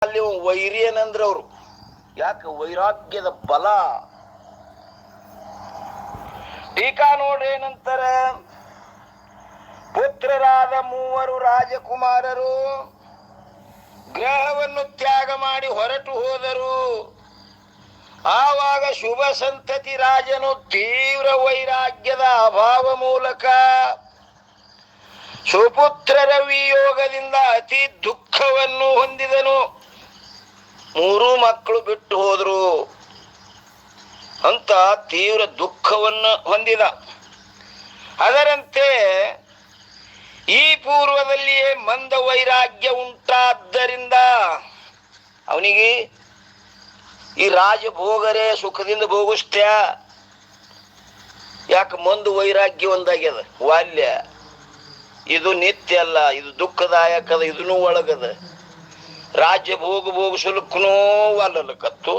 ಅಲ್ಲಿ ವೈರಿ ಏನಂದ್ರ ಅವರು ಯಾಕೆ ವೈರಾಗ್ಯದ ಬಲ. ಟೀಕಾ ನೋಡ್ರೇನಂತರ, ಪುತ್ರರಾದ ಮೂವರು ರಾಜಕುಮಾರರು ಗ್ರಹವನ್ನು ತ್ಯಾಗ ಮಾಡಿ ಹೊರಟು ಹೋದರು. ಆವಾಗ ಶುಭ ಸಂತತಿ ರಾಜನು ತೀವ್ರ ವೈರಾಗ್ಯದ ಅಭಾವ ಮೂಲಕ ಸುಪುತ್ರರ ವಿಯೋಗದಿಂದ ಅತಿ ದುಃಖವನ್ನು ಹೊಂದಿದನು. ಮೂರೂ ಮಕ್ಕಳು ಬಿಟ್ಟು ಹೋದರು ಅಂತ ತೀವ್ರ ದುಃಖವನ್ನು ಹೊಂದಿದ. ಅದರಂತೆ ಈ ಪೂರ್ವದಲ್ಲಿಯೇ ಮಂದ ವೈರಾಗ್ಯ ಉಂಟಾದ್ದರಿಂದ ಅವನಿಗೆ ಈ ರಾಜಭೋಗರೇ ಸುಖದಿಂದ ಭೋಗಿಸ್ತ್ಯ, ಯಾಕೆ ಮಂದ ವೈರಾಗ್ಯ ಒಂದಾಗ್ಯದ. ವಾಲ್ಯ ಇದು ನಿತ್ಯ ಅಲ್ಲ, ಇದು ದುಃಖದಾಯಕದ, ಇದನ್ನೂ ಒಳಗದ. ರಾಜ್ಯ ಭೋಗಿಸಲಕ್ಕೂ ಅಲ್ಲಕತ್ತು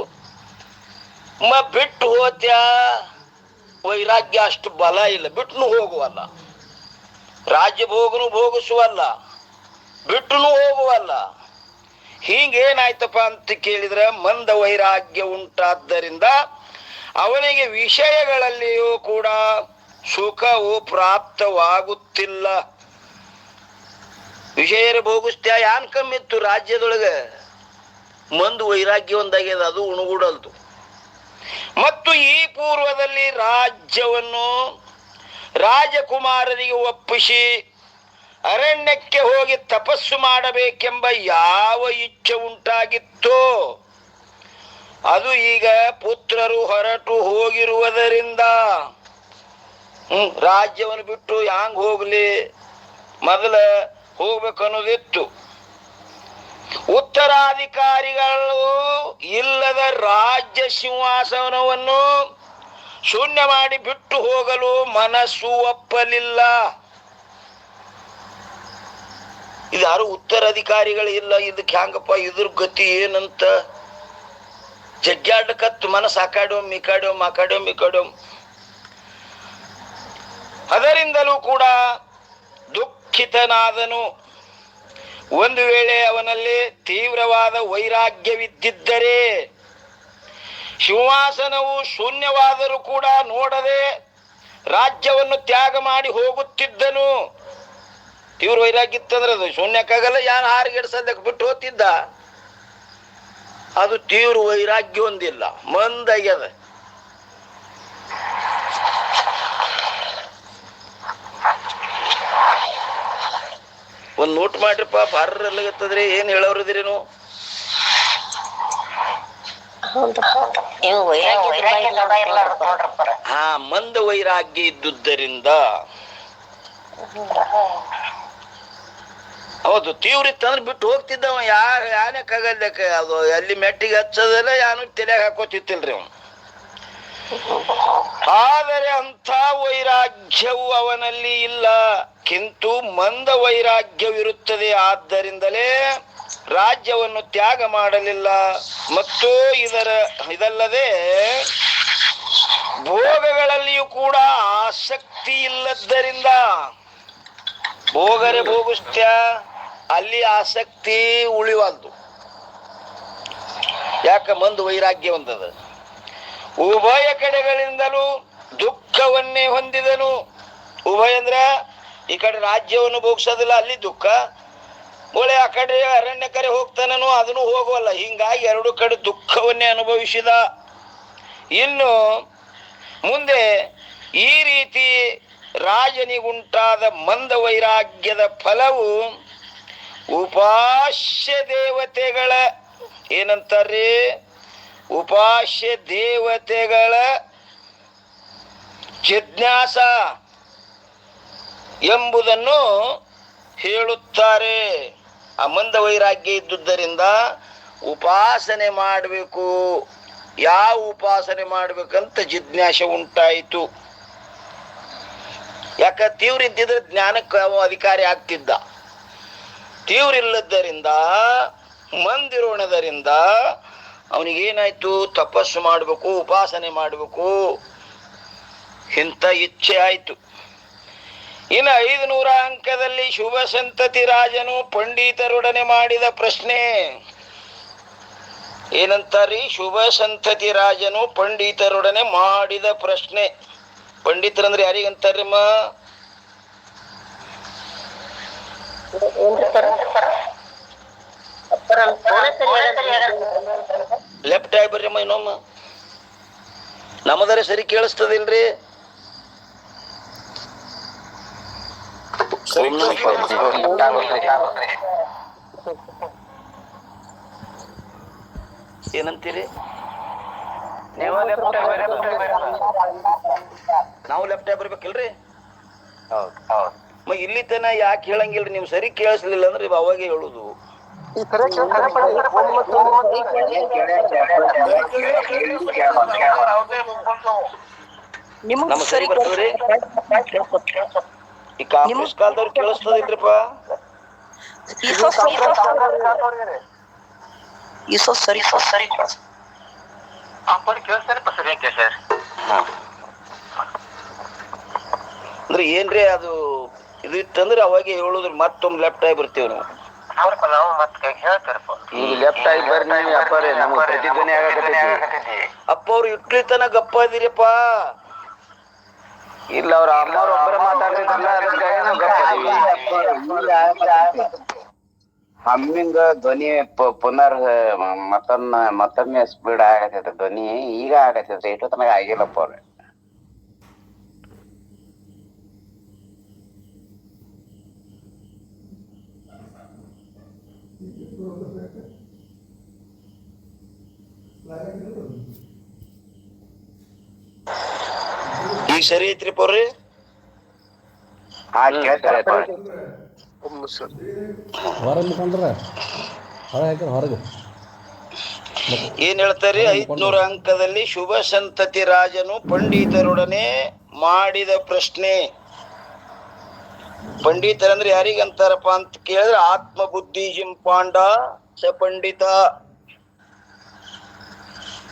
ಬಿಟ್ಟು ಹೋತ್ಯ. ವೈರಾಗ್ಯ ಅಷ್ಟು ಬಲ ಇಲ್ಲ, ಬಿಟ್ಟನು ಹೋಗುವಲ್ಲ. ರಾಜ್ಯ ಭೋಗಿಸುವಲ್ಲ, ಬಿಟ್ಟನು ಹೋಗುವಲ್ಲ. ಹೀಗೇನಾಯ್ತಪ್ಪ ಅಂತ ಕೇಳಿದ್ರೆ, ಮಂದ ವೈರಾಗ್ಯ ಉಂಟಾದ್ದರಿಂದ ಅವನಿಗೆ ವಿಷಯಗಳಲ್ಲಿಯೂ ಕೂಡ ಸುಖವು ಪ್ರಾಪ್ತವಾಗುತ್ತಿಲ್ಲ. ವಿಷಯ ಭೋಗಿಸ್ತ್ಯ ಯಾನ್ ಕಮ್ಮಿತ್ತು ರಾಜ್ಯದೊಳಗೆ, ಮಂದ ವೈರಾಗ್ಯ ಒಂದಾಗ್ಯದ, ಅದು ಉಣಗುಡಲ್ದು. ಮತ್ತು ಈ ಪೂರ್ವದಲ್ಲಿ ರಾಜ್ಯವನ್ನು ರಾಜಕುಮಾರರಿಗೆ ಒಪ್ಪಿಸಿ ಅರಣ್ಯಕ್ಕೆ ಹೋಗಿ ತಪಸ್ಸು ಮಾಡಬೇಕೆಂಬ ಯಾವ ಇಚ್ಛೆ ಉಂಟಾಗಿತ್ತೋ ಅದು ಈಗ ಪುತ್ರರು ಹೊರಟು ಹೋಗಿರುವುದರಿಂದ ರಾಜ್ಯವನ್ನು ಬಿಟ್ಟು ಹ್ಯಾಂಗ ಹೋಗ್ಲಿ, ಮೊದಲ ಹೋಗ್ಬೇಕನ್ನೋದಿತ್ತು. ಉತ್ತರಾಧಿಕಾರಿಗಳು ಇಲ್ಲದ ರಾಜ್ಯ ಸಿಂಹಾಸನವನ್ನು ಶೂನ್ಯ ಮಾಡಿ ಬಿಟ್ಟು ಹೋಗಲು ಮನಸ್ಸು ಒಪ್ಪಲಿಲ್ಲ. ಇದಾರು ಉತ್ತರಾಧಿಕಾರಿಗಳು ಇಲ್ಲ, ಇದಕ್ಕೆ ಹ್ಯಾಂಗಪ್ಪ, ಇದ್ರ ಗತಿ ಏನಂತ ಜಗ್ಗಾಡಕತ್ತು ಮನಸ್ಸು ಆಕಾಡೋಮ್. ಅದರಿಂದಲೂ ಕೂಡ ದುಃಖಿತನಾದನು. ಒಂದು ವೇಳೆ ಅವನಲ್ಲಿ ತೀವ್ರವಾದ ವೈರಾಗ್ಯವಿದ್ದಿದ್ದರೆ ಸಿಂಹಾಸನವು ಶೂನ್ಯವಾದರೂ ಕೂಡ ನೋಡದೆ ರಾಜ್ಯವನ್ನು ತ್ಯಾಗ ಮಾಡಿ ಹೋಗುತ್ತಿದ್ದನು. ತೀವ್ರ ವೈರಾಗ್ಯ ಇತ್ತಂದ್ರೆ ಅದು ಶೂನ್ಯಕ್ಕಾಗಲ್ಲ, ಯಾರು ಹಾರಿಗೆಡ್ಸೋದಕ್ಕೆ ಬಿಟ್ಟು ಹೋಗ್ತಿದ್ದ. ಅದು ತೀವ್ರ ವೈರಾಗ್ಯ ಒಂದಿಲ್ಲ, ಮಂದಾಗ್ಯದ. ಒಂದ್ ನೋಟ್ ಮಾಡ್ರಿಪ್ಪ, ಬಾರ್ರಲ್ಲಾಗತ್ತದ್ರಿ. ಏನ್ ಹೇಳೋರಿದ್ರಿ ನೀವು? ಹಾ, ಮಂದ ವೈರಾಗ್ಯ ಇದ್ದುದರಿಂದ ಹೌದು. ತೀವ್ರ ಇತ್ತಂದ್ರೆ ಬಿಟ್ಟು ಹೋಗ್ತಿದ್ದವ. ಯಾನಕ್ಕಾಗಲ್ಲಕ್ಕೆ ಅದು ಅಲ್ಲಿ ಮೆಟ್ಟಿಗೆ ಹಚ್ಚೋದಲ್ಲ, ಯಾನು ತಲೆಗೆ ಹಾಕೋತಿತ್ತಿಲ್ರಿ ಅವನು. ಆದರೆ ಅಂಥ ವೈರಾಗ್ಯವು ಅವನಲ್ಲಿ ಇಲ್ಲ, ಕಿಂತು ಮಂದ ವೈರಾಗ್ಯವಿರುತ್ತದೆ. ಆದ್ದರಿಂದಲೇ ರಾಜ್ಯವನ್ನು ತ್ಯಾಗ ಮಾಡಲಿಲ್ಲ. ಮತ್ತು ಇದಲ್ಲದೆ ಭೋಗಗಳಲ್ಲಿಯೂ ಕೂಡ ಆಸಕ್ತಿ ಇಲ್ಲದ್ದರಿಂದ, ಭೋಗರೆ ಭೋಗಿಸ್ತ್ಯ, ಅಲ್ಲಿ ಆಸಕ್ತಿ ಉಳಿವಲ್ದು. ಯಾಕ? ಮಂದ ವೈರಾಗ್ಯ ಒಂದದ. ಉಭಯ ಕಡೆಗಳಿಂದಲೂ ದುಃಖವನ್ನೇ ಹೊಂದಿದನು. ಉಭಯ ಅಂದ್ರ ಈ ಕಡೆ ರಾಜ್ಯವನ್ನು ಭೋಗಿಸೋದಿಲ್ಲ, ಅಲ್ಲಿ ದುಃಖ. ಒಳ್ಳೆ ಆ ಕಡೆ ಅರಣ್ಯ ಕಡೆ ಹೋಗ್ತಾನನು, ಅದನ್ನು ಹೋಗುವಲ್ಲ. ಹಿಂಗಾಗಿ ಎರಡು ಕಡೆ ದುಃಖವನ್ನೇ ಅನುಭವಿಸಿದ. ಇನ್ನು ಮುಂದೆ ಈ ರೀತಿ ರಾಜನಿಗುಂಟಾದ ಮಂದ ವೈರಾಗ್ಯದ ಫಲವು ಉಪಾಸ್ಯ ದೇವತೆಗಳ ಏನಂತಾರ್ರಿ, ಉಪಾಸ್ಯ ದೇವತೆಗಳ ಜಿಜ್ಞಾಸ ಎಂಬುದನ್ನು ಹೇಳುತ್ತಾರೆ. ಆ ಮಂದ ವೈರಾಗ್ಯ ಇದ್ದುದರಿಂದ ಉಪಾಸನೆ ಮಾಡಬೇಕು, ಯಾವ ಉಪಾಸನೆ ಮಾಡ್ಬೇಕಂತ ಜಿಜ್ಞಾಸೆ ಉಂಟಾಯಿತು. ಯಾಕ? ತೀವ್ರ ಇದ್ದಿದ್ರೆ ಜ್ಞಾನಕ್ಕೆ ಅಧಿಕಾರಿ ಆಗ್ತಿದ್ದ. ತೀವ್ರ ಇಲ್ಲದ್ದರಿಂದ, ಮಂದಿರೋಣದರಿಂದ ಅವನಿಗೇನಾಯ್ತು? ತಪಸ್ಸು ಮಾಡಬೇಕು, ಉಪಾಸನೆ ಮಾಡಬೇಕು ಇಂಥ ಇಚ್ಛೆ ಆಯ್ತು. ಇನ್ನು 500 ಅಂಕದಲ್ಲಿ ಶುಭ ಸಂತತಿ ರಾಜನು ಪಂಡಿತರೊಡನೆ ಮಾಡಿದ ಪ್ರಶ್ನೆ. ಏನಂತಾರಿ? ಶುಭ ಸಂತತಿ ರಾಜನು ಪಂಡಿತರೊಡನೆ ಮಾಡಿದ ಪ್ರಶ್ನೆ. ಪಂಡಿತರಂದ್ರೆ ಯಾರಿಗಂತಾರಮ್ಮ? ಲೆಫ್ಟ್ ಆಗಿ ಬರ್ರಮ್ಮ ಇನ್ನೊಮ್ಮ. ನಮ್ಮದರೆ ಸರಿ ಕೇಳಿಸ್ತದಿಲ್ರಿ? ಏನಂತೀರಿ? ನಾವು ಲೆಫ್ಟ್ ಆಗಿ ಬರ್ಬೇಕಿಲ್ರಿ? ಇಲ್ಲಿ ತನ ಯಾಕೆ ಹೇಳಂಗಿಲ್ರಿ? ನೀವು ಸರಿ ಕೇಳಿಸ್ಲಿಲ್ಲ ಅಂದ್ರೆ ಅವಾಗೆ ಹೇಳುದು. ನಮ್ಮ ಸರಿ ಬರ್ತದ್ರಿ. ಈ ಕಾಂಗ್ರೆಸ್ ಕಾಲದವ್ರು ಕೇಳಿಸ್ತದಿಲ್ರಿಪ್ಪ. ಅಂದ್ರೆ ಏನ್ರಿ ಅದು ಇದು ಇತ್ತಂದ್ರೆ ಅವಾಗೆ ಹೇಳುದ್ರಿ. ಮತ್ತೊಮ್ಮೆ ಲೆಫ್ಟ್ ಆಗಿ ಬರ್ತೀವಿ ನಾವು. ಲೆಫ್ಟ್ ಆಗಿ ಬರ್ರಿ ಪ್ರತಿಧ್ವನಿ ಆಗಕತ್ತೈತಿ. ಅಪ್ಪ ಅವ್ರು ಇಟ್ಲಿ ತನ ಗಪ್ಪ ಇದೀರಪ್ಪ. ಇಲ್ಲ ಅವ್ರ ಅಮ್ಮವ್ರ ಒಬ್ಬರ ಮಾತಾಡ್ತಿದ್ರಲ್ಲ, ಹಮ್ಮಿಂಗ ಧ್ವನಿ ಪುನರ್ ಮತ್ತೊಮ್ಮೆ ಸ್ಪೀಡ್ ಆಗತೈತೆ ಧ್ವನಿ. ಈಗ ಆಗತೈತೆ, ಇಟ್ಟು ತನಕ ಆಗಿಲ್ಲಪ್ಪ ಅವ್ರೆ. ಈಗ ಸರಿ ಐತ್ರಿ ಪೌರ್ರಿ? ಏನ್ ಹೇಳ್ತಾರಿ? 500 ಅಂಕದಲ್ಲಿ ಶುಭ ಸಂತತಿ ರಾಜನು ಪಂಡಿತರೊಡನೆ ಮಾಡಿದ ಪ್ರಶ್ನೆ. ಪಂಡಿತರಂದ್ರೆ ಯಾರಿಗಂತಾರಪ್ಪ ಅಂತ ಕೇಳಿದ್ರೆ, ಆತ್ಮ ಬುದ್ಧಿ ಜಿಂಪಾಂಡ ಸ ಪಂಡಿತ.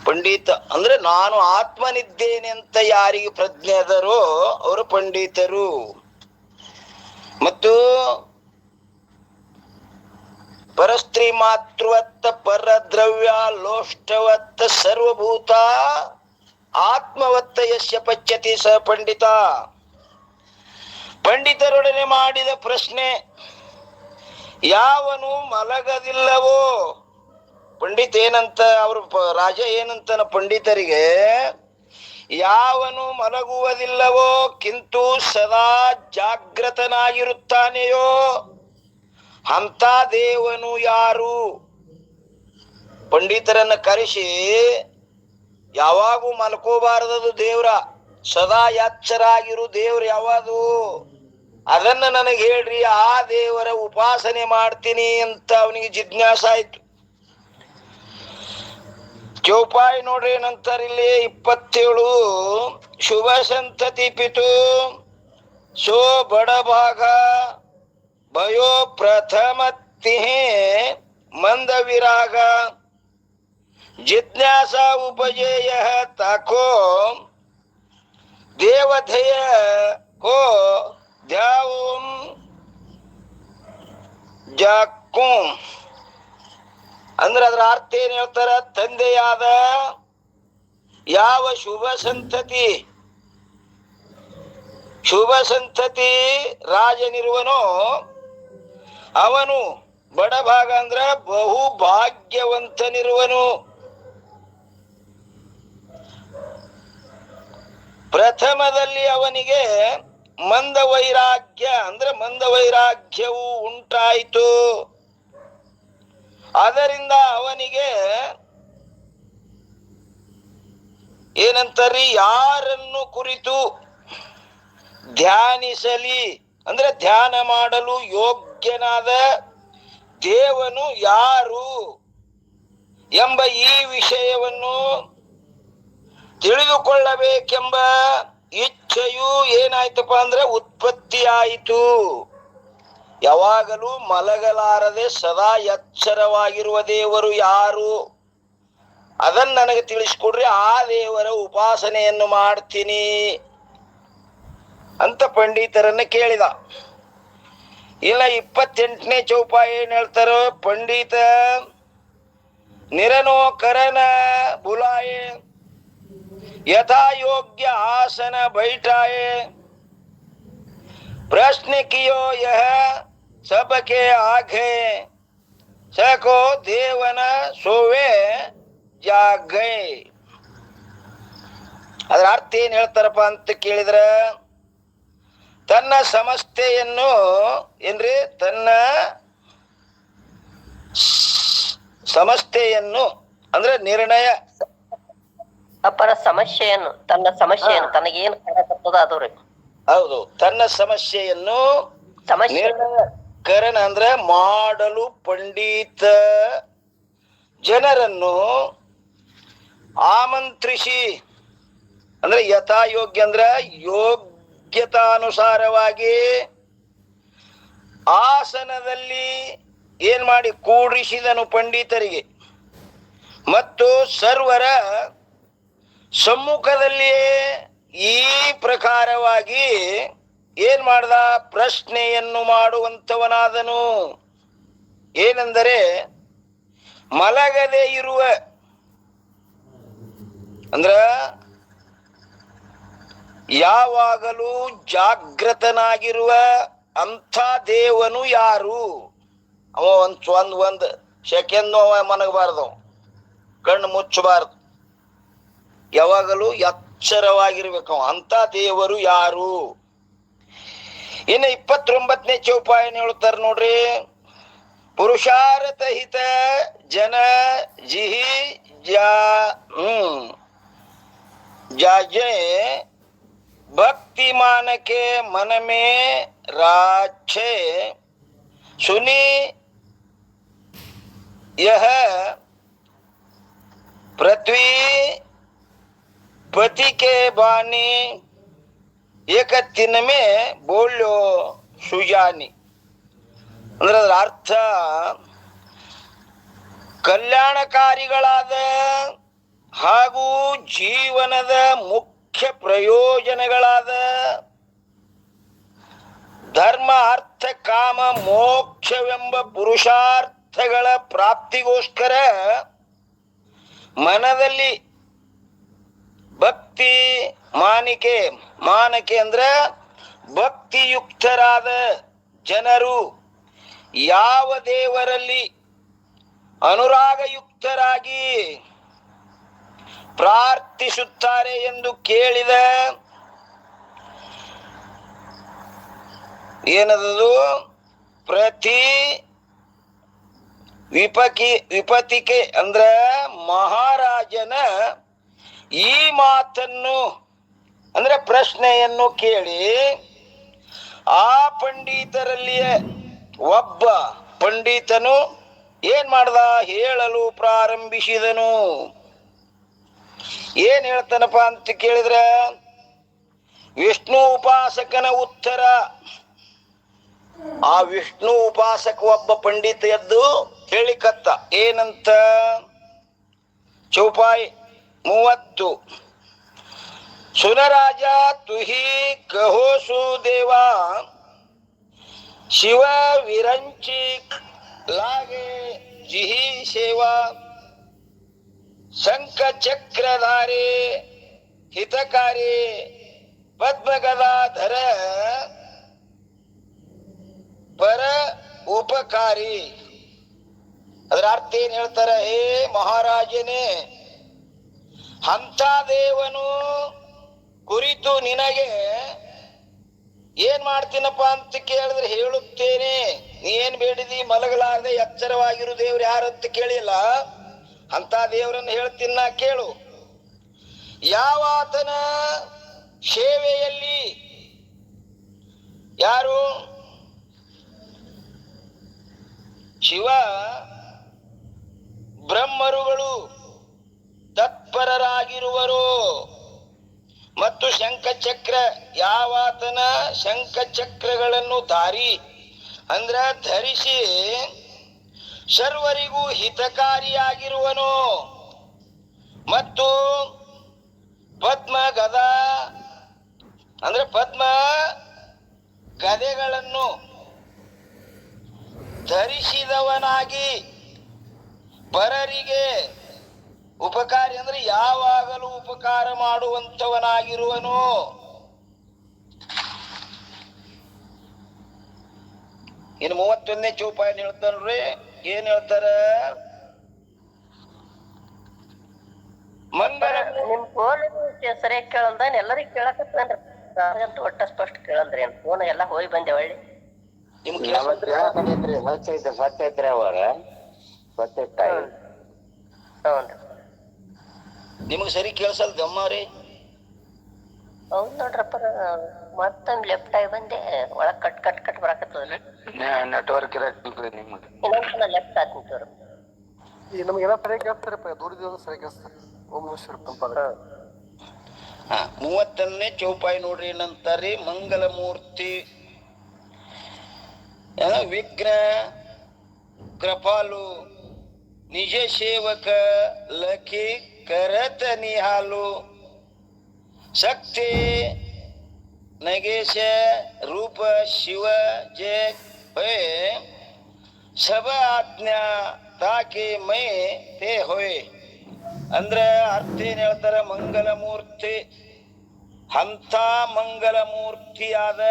ಪಂಡಿತ ಅಂದ್ರೆ ನಾನು ಆತ್ಮನಿದ್ದೇನೆ ಅಂತ ಯಾರಿಗೆ ಪ್ರಜ್ಞೆ ಅದರೋ ಅವರು ಪಂಡಿತರು. ಮತ್ತು ಪರಸ್ತ್ರೀ ಮಾತೃವತ್ತ ಪರದ್ರವ್ಯ ಲೋಷ್ಟವತ್ತ ಸರ್ವಭೂತ ಆತ್ಮವತ್ತ ಯಸ್ಯ ಪಚ್ಯತಿ ಸ ಪಂಡಿತ. ಪಂಡಿತರೊಡನೆ ಮಾಡಿದ ಪ್ರಶ್ನೆ. ಯಾವನು ಮಲಗದಿಲ್ಲವೋ, ಪಂಡಿತ ಏನಂತ ಅವರು ರಾಜ ಏನಂತನ ಪಂಡಿತರಿಗೆ, ಯಾವನು ಮಲಗುವುದಿಲ್ಲವೋ ಕಿಂತು ಸದಾ ಜಾಗೃತನಾಗಿರುತ್ತಾನೆಯೋ ಅಂತ ದೇವನು ಯಾರು? ಪಂಡಿತರನ್ನ ಕರೆಸಿ, ಯಾವಾಗೂ ಮಲ್ಕೋಬಾರದದು ದೇವ್ರ, ಸದಾ ಎಚ್ಚರಾಗಿರು ದೇವ್ರ ಯಾವುದು ಅದನ್ನ ನನಗೆ ಹೇಳ್ರಿ, ಆ ದೇವರ ಉಪಾಸನೆ ಮಾಡ್ತೀನಿ ಅಂತ ಅವನಿಗೆ ಜಿಜ್ಞಾಸ ಆಯ್ತು. ಚೌಪಾಯಿ ನೋಡ್ರಿ ಏನಂತಾರ ಇಲ್ಲಿ 27. ಶುಭ ಸಂತತಿ ಪಿತು ಸೋ ಬಡಭಾಗ ಭಯೋ ಪ್ರಥಮತಿ ಮಂದ ವಿರಾಗ ಜಿಜ್ಞಾಸ ಉಪಜೇಯ ತಾಕೋ ದೇವಧೇಯ ಕೋ ದ್ಯಾವಂ ಜಾಕುಂ. ಅಂದ್ರೆ ಅದರ ಅರ್ಥ ಏನ್ ಹೇಳ್ತಾರ? ತಂದೆಯಾದ ಯಾವ ಶುಭ ಸಂತತಿ ರಾಜನಿರುವನೋ ಅವನು ಬಡಭಾಗ ಅಂದ್ರ ಬಹು ಭಾಗ್ಯವಂತನಿರುವನು. ಪ್ರಥಮದಲ್ಲಿ ಅವನಿಗೆ ಮಂದ ವೈರಾಗ್ಯ ಅಂದ್ರೆ ಮಂದ ವೈರಾಗ್ಯವು ಉಂಟಾಯಿತು. ಅದರಿಂದ ಅವನಿಗೆ ಏನಂತಾರಿ? ಯಾರನ್ನು ಕುರಿತು ಧ್ಯಾನಿಸಲಿ ಅಂದ್ರೆ ಧ್ಯಾನ ಮಾಡಲು ಯೋಗ್ಯನಾದ ದೇವನು ಯಾರು ಎಂಬ ಈ ವಿಷಯವನ್ನು ತಿಳಿದುಕೊಳ್ಳಬೇಕೆಂಬ ಇಚ್ಛೆಯು ಏನಾಯ್ತಪ್ಪ ಅಂದ್ರೆ ಉತ್ಪತ್ತಿ ಆಯಿತು. ಯಾವಾಗಲೂ ಮಲಗಲಾರದೆ ಸದಾ ಎಚ್ಚರವಾಗಿರುವ ದೇವರು ಯಾರು ಅದನ್ನ ನನಗೆ ತಿಳಿಸ್ಕೊಡ್ರಿ, ಆ ದೇವರ ಉಪಾಸನೆಯನ್ನು ಮಾಡ್ತೀನಿ ಅಂತ ಪಂಡಿತರನ್ನ ಕೇಳಿದ. ಇಲ್ಲ 28ನೇ ಚೌಪಾಯಿ ಏನ್ ಹೇಳ್ತಾರೋ, ಪಂಡಿತ निरनो करन बुलाए, यथा योग्य आसन बैठाए, प्रश्न कियो यह सबके आगे, सको देवನ ಸೋವೆ ಜಾಗೈ. ಅದರ ಅರ್ಥ ಏನ್ ಹೇಳ್ತಾರಪ್ಪ ಅಂತ ಕೇಳಿದ್ರ, ತನ್ನ ಸಮಸ್ಯೆಯನ್ನು ಏನ್ರಿ, ತನ್ನ ಸಮಸ್ಯೆಯನ್ನು ಅಂದ್ರೆ ನಿರ್ಣಯ, ಅಪ್ಪರ ಸಮಸ್ಯೆಯನ್ನು, ತನ್ನ ಸಮಸ್ಯೆಯನ್ನು, ತನಗೇನು ಕಾಡಕತ್ತದ ಅದು ರೀ. ಹೌದು, ತನ್ನ ಸಮಸ್ಯೆಯನ್ನು ನಿರ್ಣಯ ಕರಣ ಅಂದ್ರೆ ಮಾಡಲು ಪಂಡಿತ ಜನರನ್ನು ಆಮಂತ್ರಿಸಿ, ಅಂದ್ರೆ ಯಥಾಯೋಗ್ಯ ಅಂದ್ರೆ ಯೋಗ್ಯತಾನುಸಾರವಾಗಿ ಆಸನದಲ್ಲಿ ಏನ್ ಮಾಡಿ ಕೂಡಿಸಿದನು ಪಂಡಿತರಿಗೆ, ಮತ್ತು ಸರ್ವರ ಸಮ್ಮುಖದಲ್ಲಿಯೇ ಈ ಪ್ರಕಾರವಾಗಿ ಏನ್ ಮಾಡ್ದ, ಪ್ರಶ್ನೆಯನ್ನು ಮಾಡುವಂತವನಾದನು. ಏನೆಂದರೆ, ಮಲಗದೆ ಇರುವ ಅಂದ್ರ ಯಾವಾಗಲೂ ಜಾಗೃತನಾಗಿರುವ ಅಂಥ ದೇವನು ಯಾರು? ಅವ ಒಂದ್ ಸೆಕೆಂಡ್ ಅವ ಮನಗಬಾರ್ದು, ಕಣ್ಣು ಮುಚ್ಚಬಾರ್ದು, ಯಾವಾಗಲೂ ಎಚ್ಚರವಾಗಿರ್ಬೇಕು. ಅಂತ ದೇವರು ಯಾರು? ಇನ್ನು 29ನೇ ಚೌಪಾಯನ ಹೇಳ್ತಾರ ನೋಡ್ರಿ, ಪುರುಷಾರ್ಥ ಹಿತ ಜನ ಜಿಹಿ ಜಾಜೆ ಭಕ್ತಿ ಮಾನಕೆ मन में राछे, सुनी यह पृथ्वी पति के बानी, एक दिन में बोलो सुजानी. ಅಂದ್ರೆ ಅದರ ಅರ್ಥ, ಕಲ್ಯಾಣಕಾರಿಗಳಾದ ಹಾಗೂ ಜೀವನದ ಮುಖ್ಯ ಪ್ರಯೋಜನಗಳಾದ ಧರ್ಮ, ಅರ್ಥ, ಕಾಮ, ಮೋಕ್ಷವೆಂಬ ಪುರುಷಾರ್ಥಗಳ ಪ್ರಾಪ್ತಿಗೋಸ್ಕರ ಮನದಲ್ಲಿ ಭಕ್ತಿ ಮಾನಕೆ ಅಂದ್ರೆ ಭಕ್ತಿಯುಕ್ತರಾದ ಜನರು ಯಾವ ದೇವರಲ್ಲಿ ಅನುರಾಗಯುಕ್ತರಾಗಿ ಪ್ರಾರ್ಥಿಸುತ್ತಾರೆ ಎಂದು ಕೇಳಿದ, ಏನದು, ಪ್ರತಿ ವಿಪತಿಕೆ ಅಂದ್ರ ಮಹಾರಾಜನ ಈ ಮಾತನ್ನು ಅಂದ್ರೆ ಪ್ರಶ್ನೆಯನ್ನು ಕೇಳಿ ಆ ಪಂಡಿತರಲ್ಲಿಯೇ ಒಬ್ಬ ಪಂಡಿತನು ಏನ್ ಮಾಡ್ದ, ಹೇಳಲು ಪ್ರಾರಂಭಿಸಿದನು. ಏನ್ ಹೇಳ್ತಾನಪ್ಪ ಅಂತ ಕೇಳಿದ್ರ, ವಿಷ್ಣು ಉಪಾಸಕನ ಉತ್ತರ. ಆ ವಿಷ್ಣು ಉಪಾಸಕ ಒಬ್ಬ ಪಂಡಿತ ಎದ್ದು ಹೇಳಿಕತ್ತ, ಏನಂತ? ಚೌಪಾಯಿ 30, ಸುನರಾಜ ತುಹಿ ಕಹೋ ಸುದೇವಾ, ಶಿವ ವಿರಂಚಿ लागे जिही सेवा, शंख चक्रधारे हितकारी, पद्म गदाधर पर उपकारी. ಅದರ ಅರ್ಥ ಏನ್ ಹೇಳ್ತಾರೆ, ಹೇ ಮಹಾರಾಜನೇ, ಅಂತ ದೇವನು ಕುರಿತು ನಿನಗೆ ಏನ್ ಮಾಡ್ತೀನಪ್ಪ ಅಂತ ಕೇಳಿದ್ರೆ ಹೇಳುತ್ತೇನೆ. ನೀ ಏನ್ ಬೇಡಿದಿ, ಮಲಗಲಾರದೆ ಎಚ್ಚರವಾಗಿರು ದೇವ್ರು ಯಾರಂತ ಕೇಳಿಲ್ಲ, ಅಂತ ದೇವರನ್ನು ಹೇಳ್ತೀನಿ ನಾ, ಕೇಳು. ಯಾವಾತನ ಸೇವೆಯಲ್ಲಿ ಯಾರು ಶಿವ ಬ್ರಹ್ಮರುಗಳು ತತ್ಪರರಾಗಿರುವರು, ಮತ್ತು ಶಂಖಚಕ್ರ ಯಾವಾತನ ಶಂಖಚಕ್ರಗಳನ್ನು ಅಂದ್ರ ಧರಿಸಿ ಸರ್ವರಿಗೂ ಹಿತಕಾರಿಯಾಗಿರುವನು, ಮತ್ತು ಪದ್ಮ ಗದ ಅಂದ್ರೆ ಪದ್ಮ ಗದೆಗಳನ್ನು ಧರಿಸಿದವನಾಗಿ ಪರರಿಗೆ ಉಪಕಾರಿ ಅಂದ್ರೆ ಯಾವಾಗಲೂ ಉಪಕಾರ ಮಾಡುವಂತವನಾಗಿರುವನು. ಇನ್ನು 31ನೇ ಚೌಪಾಯಿ ಹೇಳ್ತಾನ್ರಿ. ಏನ್ ಹೇಳ್ತಾರ? ಮಂಗಲ ನಿಮ್ ಫೋನ್ ಸರಿಯಾಗಿ ಕೇಳಲ್ದ ಎಲ್ಲರಿಗೂ ಕೇಳಕತ್ತೇನ್ರಿ? ಅಂತೂ ಒಟ್ಟ ಸ್ಪಷ್ಟ ಕೇಳಲ್ರಿ. ಫೋನ್ ಎಲ್ಲಾ ಹೋಗಿ ಬಂದೆ ಒಳ್ಳೆ ನಿಮ್ಗೆ ಸ್ವಚ್ಛ ಐತ್ರಿ ಅವಾಗ ಸ್ವಚ್ಛ ಇಟ್ಟಾಗಿ. ಹೌನ್ರಿ. ನಿಮಗ್ ಸರಿ ಕೇಳ್ಸಲ್ದ ಅಮ್ಮವ್ರಿ? ಹೌದ್ ನೋಡ್ರಪ್ಪ, ಮತ್ತೊಂದ್ ಲೆಫ್ಟ್ ಆಗಿ ಬಂದೆ, ಒಳಗ್ ಕಟ್ ಕಟ್ ಕಟ್ ಬರಾಕತ್ತದ್ರಿ. ನೆಟ್ವರ್ಕ್ ಇರಕ್ಕಿಲ್ರಿ ನಿಮ್ಗೆ. ಇನ್ನೊಂದ್ಸಲ ಲೆಫ್ಟ್ ಹಾಕ್ತಿವ್ರಿ. ಈ ನಮ್ಗೆಲ್ಲ ಸರಿಯಾಗಿ ಕೇಳ್ತಾರಪ್ಪ, ದೂರದಿಂದ ಸರಿಯಾಗಿ ಕೇಳಿಸ್ತಾರೆ. ಓಂ ನಮಃ ತಂಪಾದ. 31ನೇ ಚೌಪಾಯಿ ನೋಡ್ರಿ ಏನಂತಾರಿ? ಮಂಗಲ ಮೂರ್ತಿ ವಿಘ್ನ ಕೃಪಾಲು ನಿಜ ಸೇವಕ ಲಖಿ ಕರತ ನಿಹಾಲು ಶಕ್ತಿ ನಗೇಶ ರೂಪ ಶಿವ ಜಯ ಹೊಯ್ ಸಬ ಆಜ್ಞಾ ತಾಕೆ ಮೈ ತೇ ಹೊಯ್. ಅಂದ್ರ ಅರ್ಥ ಏನ್ ಹೇಳ್ತಾರ? ಮಂಗಲ ಮೂರ್ತಿ, ಅಂತ ಮಂಗಲ ಮೂರ್ತಿಯಾದ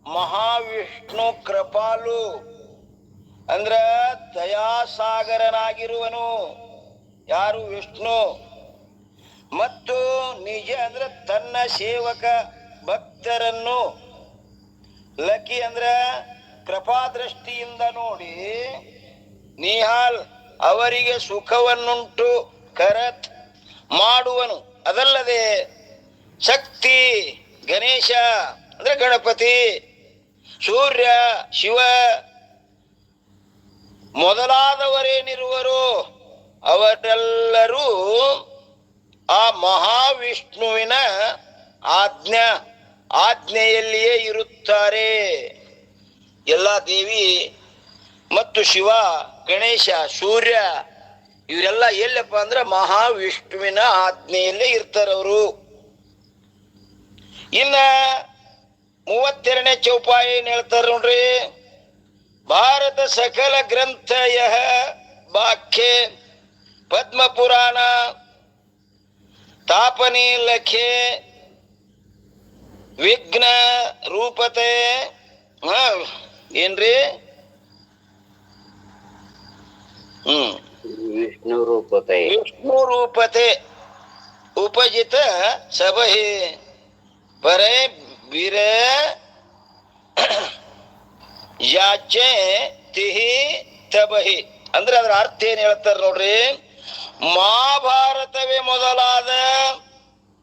ಮಹಾವಿಷ್ಣು ಕೃಪಾಲು ಅಂದ್ರ ದಯಾಸಾಗರನಾಗಿರುವನು. ಯಾರು? ವಿಷ್ಣು. ಮತ್ತು ನಿಜ ಅಂದ್ರ ತನ್ನ ಸೇವಕ ಭಕ್ತರನ್ನು, ಲಕ್ಕಿ ಅಂದ್ರ ಕೃಪಾದೃಷ್ಟಿಯಿಂದ ನೋಡಿ, ನಿಹಾಲ್ ಅವರಿಗೆ ಸುಖವನ್ನುಂಟು ಕರತ್ ಮಾಡುವನು. ಅದಲ್ಲದೆ ಶಕ್ತಿ ಗಣೇಶ ಅಂದ್ರೆ ಗಣಪತಿ, ಸೂರ್ಯ ಶಿವ ಮೊದಲಾದವರೇನಿರುವರು ಅವರೆಲ್ಲರೂ ಆ ಮಹಾವಿಷ್ಣುವಿನ ಆಜ್ಞೆಯಲ್ಲಿಯೇ ಇರುತ್ತಾರೆ. ಎಲ್ಲ ದೇವಿ ಮತ್ತು ಶಿವ, ಗಣೇಶ, ಸೂರ್ಯ ಇವರೆಲ್ಲ ಎಲ್ಲಪ್ಪ ಅಂದ್ರೆ ಮಹಾವಿಷ್ಣುವಿನ ಆಜ್ಞೆಯಲ್ಲೇ ಇರ್ತಾರವರು. ಇನ್ನ 32ನೇ ಚೌಪಾಯಿ ಏನ್ ಹೇಳ್ತಾರ ನೋಡ್ರಿ? ಭಾರತ ಸಕಲ ಗ್ರಂಥ ಯಹ ಬಾಖ್ಯ ಪದ್ಮ ಪುರಾಣ ತಾಪನಿ ಲಖೆ ವಿಘ್ನ ರೂಪತೆ. ಏನ್ರಿ? ವಿಷ್ಣು ರೂಪತೆ. ವಿಷ್ಣು ರೂಪತೆ ಉಪಜಿತ ಸಭೆ ಪರೇ ವೀರ ಯಾಚೆ ತಿಹಿ ತಬಹಿ. ಅಂದ್ರೆ ಅದ್ರ ಅರ್ಥ ಏನ್ ಹೇಳ್ತಾರ ನೋಡ್ರಿ? ಮಹಾಭಾರತವೇ ಮೊದಲಾದ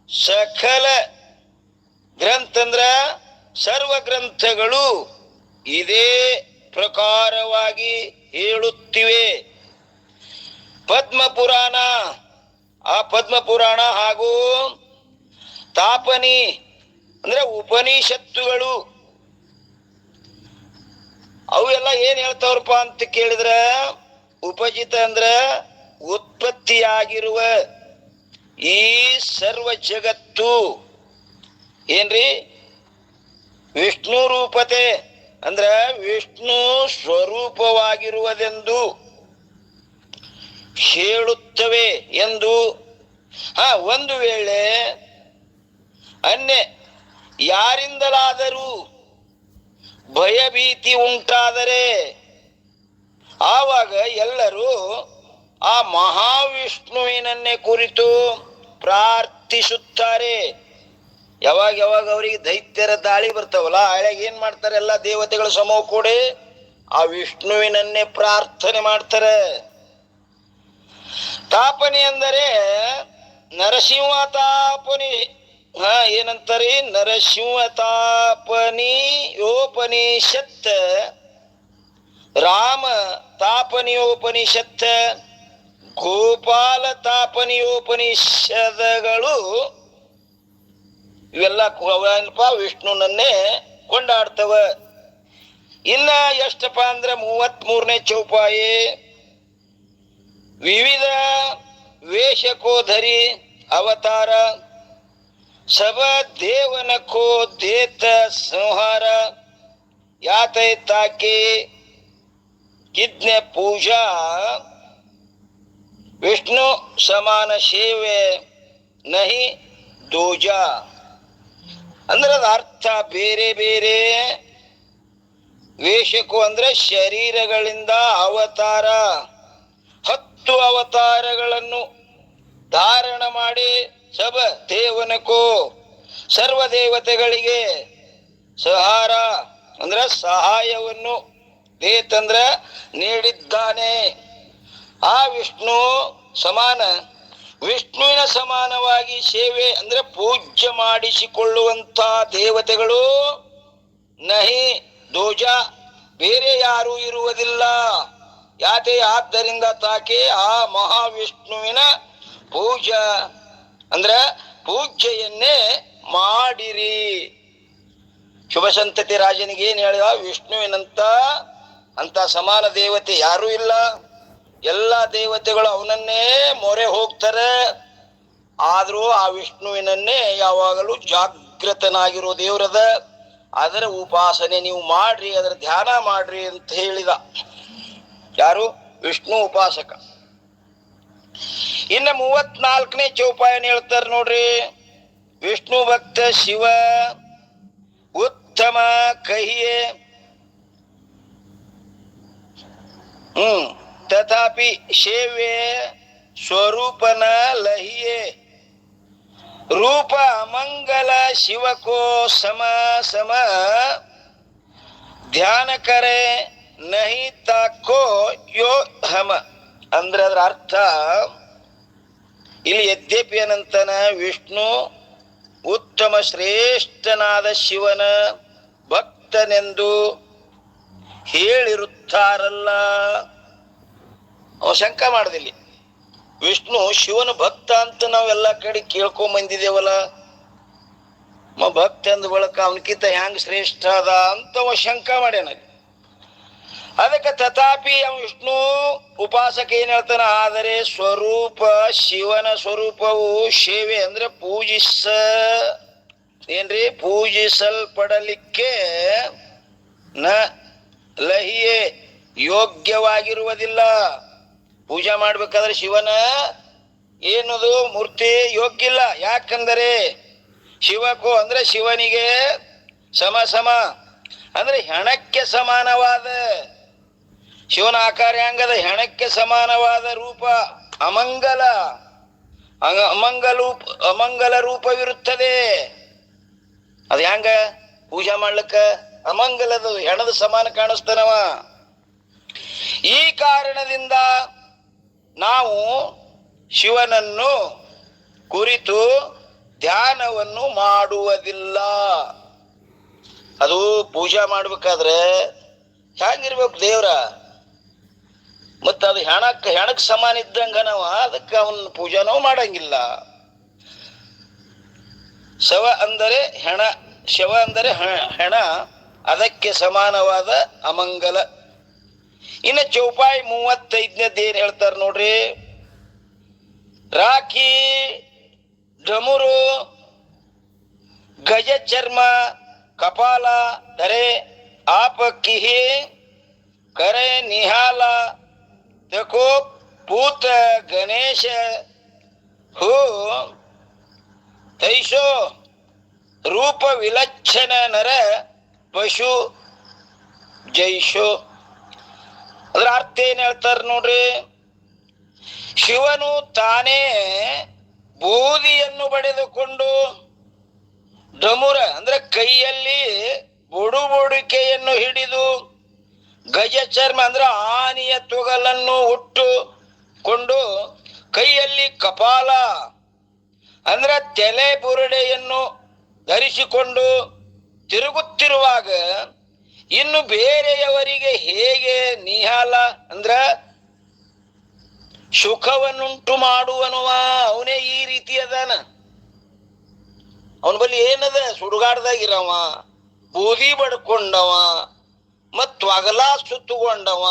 ಸಕಲ ಗ್ರಂಥ ಅಂದ್ರ ಸರ್ವ ಗ್ರಂಥಗಳು ಇದೇ ಪ್ರಕಾರವಾಗಿ ಹೇಳುತ್ತಿವೆ. ಪದ್ಮ ಪುರಾಣ, ಆ ಪದ್ಮ ಪುರಾಣ ಹಾಗೂ ತಾಪನಿ ಅಂದ್ರೆ ಉಪನಿಷತ್ತುಗಳು ಅವೆಲ್ಲ ಏನ್ ಹೇಳ್ತಾವ್ರಪ್ಪ ಅಂತ ಕೇಳಿದ್ರ, ಉಪಜಿತ ಅಂದ್ರ ಉತ್ಪತ್ತಿಯಾಗಿರುವ ಈ ಸರ್ವ ಜಗತ್ತು ಏನ್ರಿ? ವಿಷ್ಣು ರೂಪತೆ ಅಂದ್ರ ವಿಷ್ಣು ಸ್ವರೂಪವಾಗಿರುವುದೆಂದು ಹೇಳುತ್ತವೆ ಎಂದು. ಒಂದು ವೇಳೆ ಅನ್ಯ ಯಾರಿಂದಲಾದರೂ ಭಯಭೀತಿ ಉಂಟಾದರೆ ಆವಾಗ ಎಲ್ಲರೂ ಆ ಮಹಾವಿಷ್ಣುವಿನನ್ನೇ ಕುರಿತು ಪ್ರಾರ್ಥಿಸುತ್ತಾರೆ. ಯಾವಾಗ ಯಾವಾಗ ಅವರಿಗೆ ದೈತ್ಯರ ದಾಳಿ ಬರ್ತಾವಲ್ಲ, ಆಳೆಗೆ ಏನ್ ಮಾಡ್ತಾರೆ? ಎಲ್ಲ ದೇವತೆಗಳು ಸಮೂಹ ಕೂಡಿ ಆ ವಿಷ್ಣುವಿನನ್ನೇ ಪ್ರಾರ್ಥನೆ ಮಾಡ್ತಾರೆ. ತಾಪನಿ ಅಂದರೆ ನರಸಿಂಹ ತಾಪನಿ. ಏನಂತಾರೆ? ನರಸಿಂಹ ತಾಪನಿಯೋಪನಿಷತ್, ರಾಮ ತಾಪನಿಯೋಪನಿಷತ್, ಗೋಪಾಲ ತಾಪನಿಯೋಪನಿಷದಗಳು ಇವೆಲ್ಲ ವಿಷ್ಣುನನ್ನೇ ಕೊಂಡಾಡ್ತವ. ಇನ್ನ ಎಷ್ಟಪ್ಪ ಅಂದ್ರೆ 33ನೇ ಚೌಪಾಯಿ ವಿವಿಧ ವೇಷಕೋಧರಿ ಅವತಾರ ಸಬ ದೇವನ ಕೋ ದೇತ ಸಂಹಾರ ಯಾತೈ ತಾಕೆ ಕಿದ್ನೆ ಪೂಜಾ ವಿಷ್ಣು ಸಮಾನ ಸೇವೆ ನಹಿ ದೂಜ. ಅಂದ್ರೆ ಅದ ಅರ್ಥ ಬೇರೆ ಬೇರೆ ವೇಷಕ್ಕೂ ಅಂದ್ರೆ ಶರೀರಗಳಿಂದ ಅವತಾರ 10 ಅವತಾರಗಳನ್ನು ಧಾರಣ ಮಾಡಿ ಸಬ ದೇವನಕ್ಕೂ ಸರ್ವ ದೇವತೆಗಳಿಗೆ ಸಹಾರ ಅಂದ್ರ ಸಹಾಯವನ್ನು ದೇತಂದ್ರ ನೀಡಿದ್ದಾನೆ. ಆ ವಿಷ್ಣು ಸಮಾನ ವಿಷ್ಣುವಿನ ಸಮಾನವಾಗಿ ಸೇವೆ ಅಂದ್ರೆ ಪೂಜ್ಯ ಮಾಡಿಸಿಕೊಳ್ಳುವಂತ ದೇವತೆಗಳು ನಹಿ ದೋಜ ಬೇರೆ ಯಾರೂ ಇರುವುದಿಲ್ಲ. ಯಾಕೆ? ಆದ್ದರಿಂದ ತಾಕೆ ಆ ಮಹಾವಿಷ್ಣುವಿನ ಪೂಜಾ ಅಂದ್ರ ಪೂಜೆಯನ್ನೇ ಮಾಡಿರಿ. ಶುಭ ಸಂತತಿ ರಾಜನಿಗೆ ಏನ್ ಹೇಳಿದ? ವಿಷ್ಣುವಿನಂತ ಅಂತ ಸಮಾನ ದೇವತೆ ಯಾರೂ ಇಲ್ಲ. ಎಲ್ಲ ದೇವತೆಗಳು ಅವನನ್ನೇ ಮೊರೆ ಹೋಗ್ತಾರೆ. ಆದ್ರೂ ಆ ವಿಷ್ಣುವಿನನ್ನೇ ಯಾವಾಗಲೂ ಜಾಗೃತನಾಗಿರೋ ದೇವರದ. ಅದರ ಉಪಾಸನೆ ನೀವು ಮಾಡ್ರಿ, ಅದರ ಧ್ಯಾನ ಮಾಡ್ರಿ ಅಂತ ಹೇಳಿದ. ಯಾರು? ವಿಷ್ಣು ಉಪಾಸಕ. ಇನ್ನು 34ನೇ ಚೌಪಾಯನ್ ಹೇಳ್ತಾರ ನೋಡ್ರಿ. ವಿಷ್ಣು ಭಕ್ತ ಶಿವ ಉತ್ತಮ ಕಹಿಯೇ ತಥಾಪಿ ಸೇವೆ ಸ್ವರೂಪನ ಲಹಿಯೇ ರೂಪ ಮಂಗಲ ಶಿವಕೋ ಸಮ ಸಮ ಧ್ಯಾನ ಕರೆ ನಹಿ ತಾಕೋ ಯೋ ಹಮ. ಅಂದ್ರೆ ಅದರ ಅರ್ಥ ಇಲ್ಲಿ ಯದ್ಯಪಿ ಅನಂತನ ವಿಷ್ಣು ಉತ್ತಮ ಶ್ರೇಷ್ಠನಾದ ಶಿವನ ಭಕ್ತನೆಂದು ಹೇಳಿರುತ್ತಾರಲ್ಲ. ಅವ ಶಂಕ ಮಾಡುದಿಲ್ಲ. ವಿಷ್ಣು ಶಿವನ ಭಕ್ತ ಅಂತ ನಾವೆಲ್ಲ ಕಡೆ ಕೇಳ್ಕೊಂಡ್ ಬಂದಿದ್ದೇವಲ್ಲ. ಭಕ್ತ ಅಂದ ಬಳಕ ಅವನಕಿಂತ ಹೆಂಗ್ ಶ್ರೇಷ್ಠ ಅದ ಅಂತ ಅವ ಶಂಕ ಮಾಡ್ಯಾನ. ಅದಕ್ಕೆ ತಥಾಪಿ ಅವ ವಿಷ್ಣು ಉಪಾಸಕ ಏನ್ ಹೇಳ್ತಾನ? ಆದರೆ ಸ್ವರೂಪ ಶಿವನ ಸ್ವರೂಪವು ಸೇವೆ ಅಂದ್ರೆ ಪೂಜಿಸಲ್ಪಡಲಿಕ್ಕೆ ನ ಲಹಿಯೇ ಯೋಗ್ಯವಾಗಿರುವುದಿಲ್ಲ. ಪೂಜಾ ಮಾಡ್ಬೇಕಾದ್ರೆ ಶಿವನ ಏನದು ಮೂರ್ತಿ ಯೋಗ್ಯ ಇಲ್ಲ. ಯಾಕಂದರೆ ಶಿವಕ್ಕೂ ಅಂದ್ರೆ ಶಿವನಿಗೆ ಸಮ ಸಮ ಅಂದ್ರೆ ಹೆಣಕ್ಕೆ ಸಮಾನವಾದ ಶಿವನ ಆಕಾರ ಹೆಂಗದ? ಹೆಣಕ್ಕೆ ಸಮಾನವಾದ ರೂಪ ಅಮಂಗಲ ರೂಪವಿರುತ್ತದೆ. ಅದು ಹೆಂಗ ಪೂಜಾ ಮಾಡ್ಲಿಕ್ಕ? ಅಮಂಗಲದ ಹೆಣದ ಸಮಾನ ಕಾಣಿಸ್ತಾನವ. ಈ ಕಾರಣದಿಂದ ನಾವು ಶಿವನನ್ನು ಕುರಿತು ಧ್ಯಾನವನ್ನು ಮಾಡುವುದಿಲ್ಲ. ಅದು ಪೂಜಾ ಮಾಡ್ಬೇಕಾದ್ರೆ ಹೆಂಗಿರ್ಬೇಕು ದೇವ್ರ? ಮತ್ತ ಅದು ಹೆಣಕ್ ಸಮಾನ ಇದ್ದಂಗನವ. ಅದಕ್ಕೆ ಅವನ ಪೂಜಾನೂ ಮಾಡಂಗಿಲ್ಲ. ಶವ ಅಂದರೆ ಹೆಣ, ಶವ ಅಂದರೆ ಹೆಣ, ಅದಕ್ಕೆ ಸಮಾನವಾದ ಅಮಂಗಲ. ಇನ್ನು ಚೌಪಾಯಿ 35ನೇದು ಏನ್ ಹೇಳ್ತಾರ ನೋಡ್ರಿ. ರಾಖಿ ಡಮರು ಗಜ ಚರ್ಮ ಕಪಾಲ ಧರೆ आप किही करे निहाला देखो पूत गणेश हो तैसो रूप विलक्षण नर पशु जैसो. ಅದರ ಅರ್ಥ ಏನ್ ಹೇಳ್ತಾರ ನೋಡ್ರಿ. ಶಿವನು ತಾನೇ ಬೂದಿಯನ್ನು ಬಡಿದುಕೊಂಡು ಡಮುರ ಅಂದ್ರೆ ಕೈಯಲ್ಲಿ ಬುಡುಬುಡಿಕೆಯನ್ನು ಹಿಡಿದು ಗಜ ಚರ್ಮ ಅಂದ್ರೆ ಆನೆಯ ತೊಗಲನ್ನು ಉಟ್ಟುಕೊಂಡು ಕೈಯಲ್ಲಿ ಕಪಾಲ ಅಂದ್ರೆ ತಲೆ ಬುರುಡೆಯನ್ನು ಧರಿಸಿಕೊಂಡು ತಿರುಗುತ್ತಿರುವಾಗ ಇನ್ನು ಬೇರೆಯವರಿಗೆ ಹೇಗೆ ನಿಹಾಲ ಅಂದ್ರ ಸುಖವನ್ನುಂಟು ಮಾಡುವನುವ ಅವನೇ ಈ ರೀತಿ ಅದಾನ. ಅವನ ಬಳಿ ಏನದ? ಸುಡುಗಾಡ್ದಾಗಿರವ, ಬೂದಿ ಬಡ್ಕೊಂಡವ, ಮತ್ ಒಗಲ ಸುತ್ತುಕೊಂಡವ,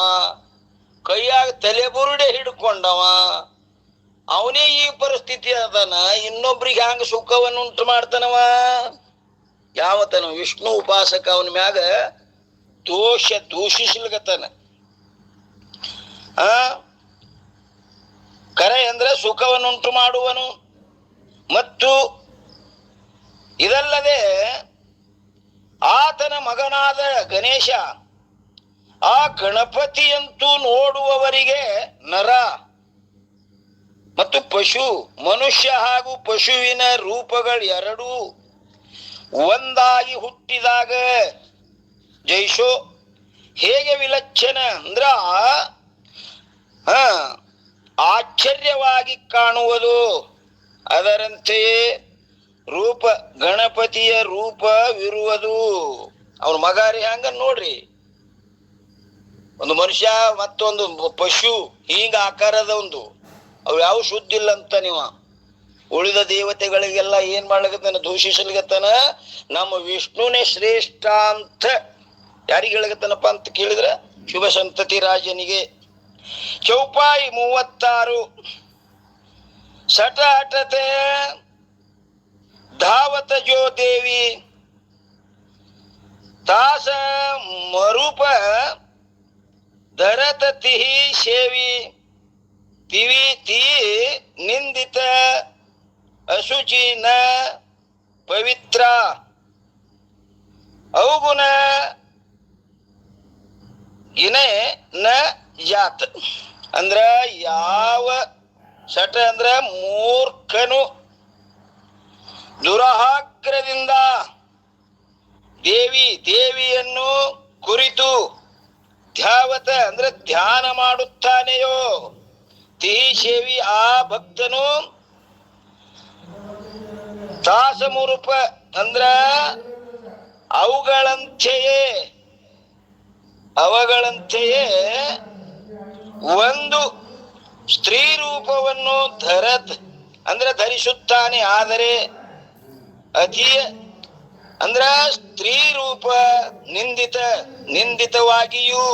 ಕೈಯಾಗ ತಲೆ ಬುರುಡೆ ಹಿಡ್ಕೊಂಡವ. ಅವನೇ ಈ ಪರಿಸ್ಥಿತಿ ಅದಾನ. ಇನ್ನೊಬ್ರಿಗೆ ಹ್ಯಾಂಗ ಸುಖವನ್ನು ಉಂಟು ಮಾಡ್ತಾನವ? ಯಾವತನ ವಿಷ್ಣು ಉಪಾಸಕ ಅವನ ಮ್ಯಾಗ ದೂಷಿಸ್ಲಿಕತ್ತಾನ. ಕರೆ ಅಂದ್ರೆ ಸುಖವನ್ನುಂಟು ಮಾಡುವನು. ಮತ್ತು ಇದಲ್ಲದೆ ಆತನ ಮಗನಾದ ಗಣೇಶ, ಆ ಗಣಪತಿಯಂತೂ ನೋಡುವವರಿಗೆ ನರ ಮತ್ತು ಪಶು, ಮನುಷ್ಯ ಹಾಗೂ ಪಶುವಿನ ರೂಪಗಳೆರಡೂ ಒಂದಾಗಿ ಹುಟ್ಟಿದಾಗ ಜೈಶೋ ಹೇಗೆ ವಿಲಕ್ಷಣ ಅಂದ್ರ ಆಶ್ಚರ್ಯವಾಗಿ ಕಾಣುವುದು, ಅದರಂತೆಯೇ ರೂಪ ಗಣಪತಿಯ ರೂಪವಿರುವುದು. ಅವನ ಮಗಾರಿ ಹಂಗ ನೋಡ್ರಿ, ಒಂದು ಮನುಷ್ಯ ಮತ್ತೊಂದು ಪಶು ಹಿಂಗ ಆಕಾರದ ಒಂದು, ಅವು ಯಾವ ಶುದ್ಧ ಇಲ್ಲ ಅಂತ ನೀವ ಉಳಿದ ದೇವತೆಗಳಿಗೆಲ್ಲ ಏನ್ ಮಾಡ್ಲಿಕತ್ತಾನ, ದೂಷಿಸಲಿಕತ್ತಾನ. ನಮ್ಮ ವಿಷ್ಣುನೇ ಶ್ರೇಷ್ಠ ಅಂತ ಯಾರಿಗೆ ಹೇಳಕತ್ತಾನಪ್ಪ ಅಂತ ಕೇಳಿದ್ರ ಶುಭ ಸಂತತಿ ರಾಜನಿಗೆ. ಚೌಪಾಯಿ 36. ಸಟ ಹಠತೆ ಧಾವತ ಜೋ ದೇವಿ ತಾಸ ಮರುಪ ಧರತ ತಿಹಿ ಸೇವಿ ತಿವಿ ತಿ ನಿಂದಿತ ಅಶುಚಿ ನ ಪವಿತ್ರ ಅವಗುಣ ಗಿನೆ ನ ಜಾತ್. ಅಂದ್ರ ಯಾವ ಸಟ ಅಂದ್ರ ಮೂರ್ಖನು ದುರಹಾಗ್ರದಿಂದ ದೇವಿಯನ್ನು ಕುರಿತು ಧ್ಯಾವತ ಅಂದ್ರೆ ಧ್ಯಾನ ಮಾಡುತ್ತಾನೆಯೋ, ತಿಹಿ ಸೇವಿ ಆ ಭಕ್ತನು ತಾಸಮುರುಪ ಅಂದ್ರ ಅವುಗಳಂತೆಯೇ ಒಂದು ಸ್ತ್ರೀ ರೂಪವನ್ನು ಅಂದ್ರೆ ಧರಿಸುತ್ತಾನೆ. ಆದರೆ ಅಧಿಯ ಅಂದ್ರ ಸ್ತ್ರೀ ರೂಪ ನಿಂದಿತವಾಗಿಯೂ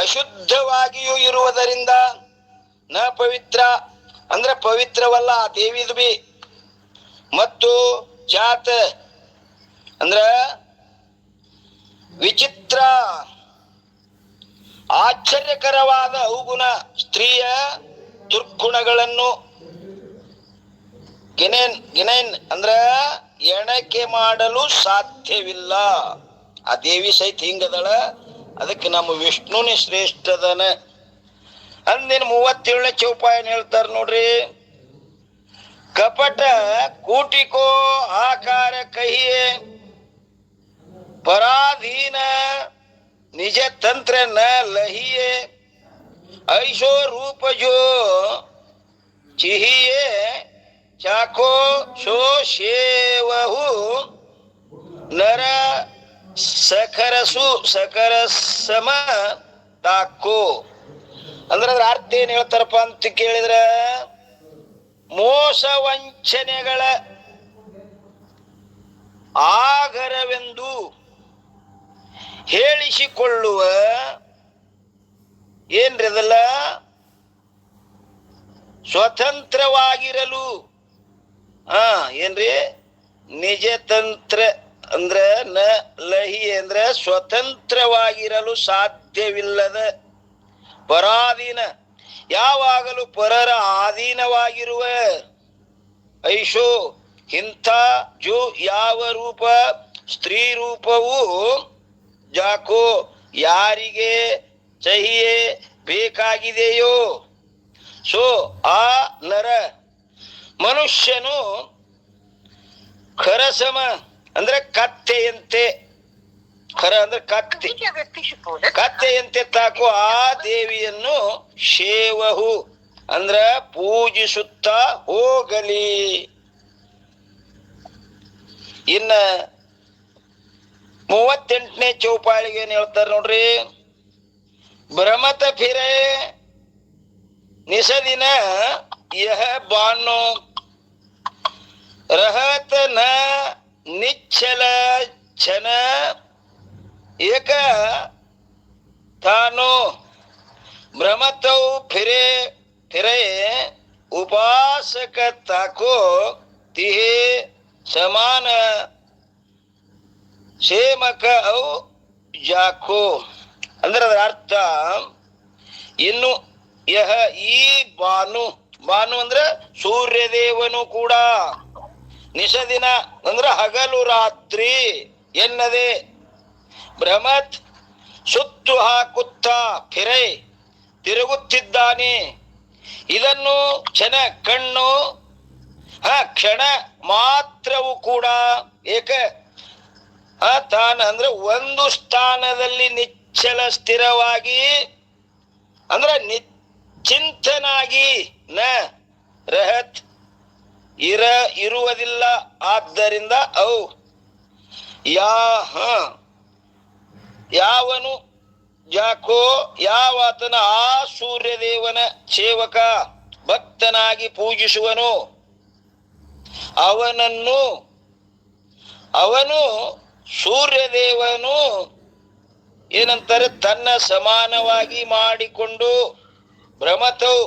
ಅಶುದ್ಧವಾಗಿಯೂ ಇರುವುದರಿಂದ ನ ಪವಿತ್ರ ಅಂದ್ರ ಪವಿತ್ರವಲ್ಲ ಆ ದೇವಿದು ಬಿ. ಮತ್ತು ಜಾತ ಅಂದ್ರ ವಿಚಿತ್ರ ಆಶ್ಚರ್ಯಕರವಾದ ಅವಗುಣ ಸ್ತ್ರೀಯ ದುರ್ಗುಣಗಳನ್ನು ಗಿನೈನ್ ಅಂದ್ರ ಎಣಕೆ ಮಾಡಲು ಸಾಧ್ಯವಿಲ್ಲ. ಆ ದೇವಿ ಸಹಿತ ಹಿಂಗದಳ, ಅದಕ್ಕೆ ನಮ್ಮ ವಿಷ್ಣುನೇ ಶ್ರೇಷ್ಠದನ. ಅಂದಿನ 37ನೇ ಚೌಪಾಯನ್ ಹೇಳ್ತಾರ ನೋಡ್ರಿ. ಕಪಟ ಕೂಟಿಕೋ ಆಕಾರ ಕಹಿಯೇ ಪರಾಧೀನ ನಿಜ ತಂತ್ರ ನ ಲಹಿಯೇ ಐಶೋ ರೂಪ ಜೋ ಚಿಹಿಯೇ ಚಾಕೋ ಶೋ ಶೇವಹು ನರ ಸಖರ ಸಮ ತಾಕೋ. ಅಂದ್ರೆ ಅದ್ರ ಅರ್ಥ ಏನ್ ಹೇಳ್ತಾರಪ್ಪ ಅಂತ ಕೇಳಿದ್ರ, ಮೋಸ ವಂಚನೆಗಳ ಆಗರವೆಂದು ಹೇಳಿಸಿಕೊಳ್ಳುವ ಏನ್ರಿ ಅದಲ್ಲ ಸ್ವತಂತ್ರವಾಗಿರಲು ಏನ್ರಿ ನಿಜ ತಂತ್ರ ಅಂದ್ರ ನ ಲಹಿ ಅಂದ್ರ ಸ್ವತಂತ್ರವಾಗಿರಲು ಸಾಧ್ಯವಿಲ್ಲದ ಪರಾಧೀನ ಯಾವಾಗಲೂ ಪರರ ಆಧೀನವಾಗಿರುವ ಐಶೋ ಇಂಥ ಜೋ ಯಾವ ರೂಪ ಸ್ತ್ರೀ ರೂಪವು ಜಾಕೋ ಯಾರಿಗೆ ಚಹಿಯೇ ಬೇಕಾಗಿದೆಯೋ ಸೋ ಆ ನರ ಮನುಷ್ಯನು ಖರಸಮ ಅಂದ್ರೆ ಕತ್ತೆಯಂತೆ, ಖರ ಅಂದ್ರೆ ಕತ್ತೆಯಂತೆ ತಾಕೋ ಆ ದೇವಿಯನ್ನು ಶೇವಹು ಅಂದ್ರ ಪೂಜಿಸುತ್ತಾ ಹೋಗಲಿ. ಇನ್ನ 38ನೇ ಚೌಪಾಳಿಗೆ ಏನ್ ಹೇಳ್ತಾರ ನೋಡ್ರಿ. ಭ್ರಮತ ಫಿರೆ ನಿಸದಿನ ಯಹ ಬಾನು रहत न निश्चल छन एक थानो भ्रमतौ फिरे उपासक ताको तिहे समान ಸೇಮಕ ಔ ಜಾಕೋ. ಅಂದ್ರೆ ಅದರ ಅರ್ಥ ಇನ್ನು ಯಹ ಈ ಭಾನು, ಭಾನು ಅಂದ್ರೆ ಸೂರ್ಯದೇವನು ಕೂಡ, ನಿಷದಿನ ಅಂದ್ರೆ ಹಗಲು ರಾತ್ರಿ ಎನ್ನದೆ ಭ್ರಮತ್ ಸುತ್ತು ಹಾಕುತ್ತಾ ಫಿರೈ ತಿರುಗುತ್ತಿದ್ದಾನೆ. ಇದನ್ನು ಕಣ್ಣು ಕ್ಷಣ ಮಾತ್ರವೂ ಕೂಡ ತಾನ ಅಂದ್ರೆ ಒಂದು ಸ್ಥಾನದಲ್ಲಿ ನಿಚ್ಚಲ ಸ್ಥಿರವಾಗಿ ಅಂದ್ರೆ ನಿಶ್ಚಿಂತನಾಗಿ ನ ರಹತ್ ಇರುವುದಿಲ್ಲ. ಆದ್ದರಿಂದ ಅವು ಯಾವನು ಯಾಕೋ ಯಾವಾತನ ಆ ಸೂರ್ಯದೇವನ ಸೇವಕ ಭಕ್ತನಾಗಿ ಪೂಜಿಸುವನು ಅವನು ಸೂರ್ಯದೇವನು ಏನಂತಾರೆ ತನ್ನ ಸಮಾನವಾಗಿ ಮಾಡಿಕೊಂಡು ಭ್ರಮತವು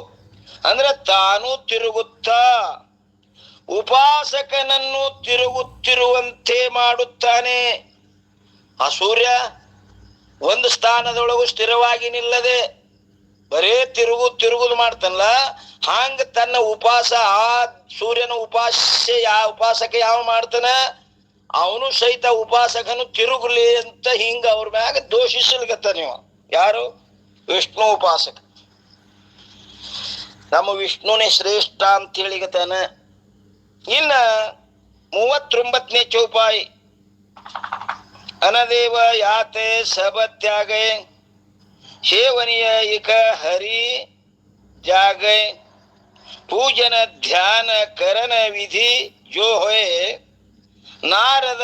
ಅಂದ್ರೆ ತಾನು ತಿರುಗುತ್ತಾ ಉಪಾಸಕನನ್ನು ತಿರುಗುತ್ತಿರುವಂತೆ ಮಾಡುತ್ತಾನೆ. ಆ ಸೂರ್ಯ ಒಂದು ಸ್ಥಾನದೊಳಗೂ ಸ್ಥಿರವಾಗಿ ನಿಲ್ಲದೆ ಬರೇ ತಿರುಗುದು ಮಾಡ್ತಾನಲ್ಲ, ಹಾಂಗ ತನ್ನ ಆ ಸೂರ್ಯನ ಉಪಾಸಕ ಯಾವ ಮಾಡ್ತಾನ, ಅವನು ಸಹಿತ ಉಪಾಸಕನು ತಿರುಗಲಿ ಅಂತ ಹಿಂಗ ಅವ್ರ ಮ್ಯಾಗ ದೋಷಿಸಲ್ಗತ್ತ. ನೀವು ಯಾರು? ವಿಷ್ಣು ಉಪಾಸಕ. ನಮ್ಮ ವಿಷ್ಣುನೇ ಶ್ರೇಷ್ಠ ಅಂತ ಹೇಳಿಗತಾನ. ಇನ್ನ 39ನೇ ಚೌಪಾಯಿ ಅನದೇವ ಯಾತೆ ಸಬತ್ಯಾಗೈ ಸೇವನೀಯ ಇಕ ಹರಿ ಜಾಗೈ पूजन ध्यान करन विधि जो होए नारद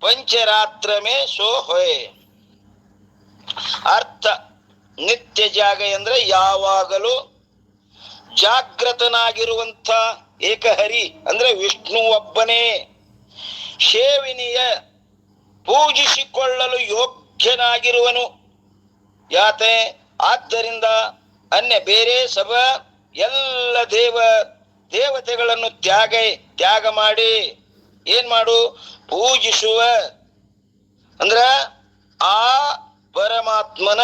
पंचरात्र में सो होए. ಅರ್ಥ ನಿತ್ಯ ಜಾಗ ಅಂದ್ರೆ ಯಾವಾಗಲೂ ಜಾಗೃತನಾಗಿರುವಂತ ಏಕಹರಿ ಅಂದ್ರೆ ವಿಷ್ಣು ಒಬ್ಬನೇ. ಸೇವಿನಿಯ ಪೂಜಿಸಿಕೊಳ್ಳಲು ಯೋಗ್ಯನಾಗಿರುವನು. ಯಾತೆ ಆದ್ದರಿಂದ ಅನ್ಯ ಬೇರೆ ಸಭ ಎಲ್ಲ ದೇವತೆಗಳನ್ನು ತ್ಯಾಗ ಮಾಡಿ ಏನ್ ಮಾಡು, ಪೂಜಿಸುವ ಅಂದ್ರ ಆ ಪರಮಾತ್ಮನ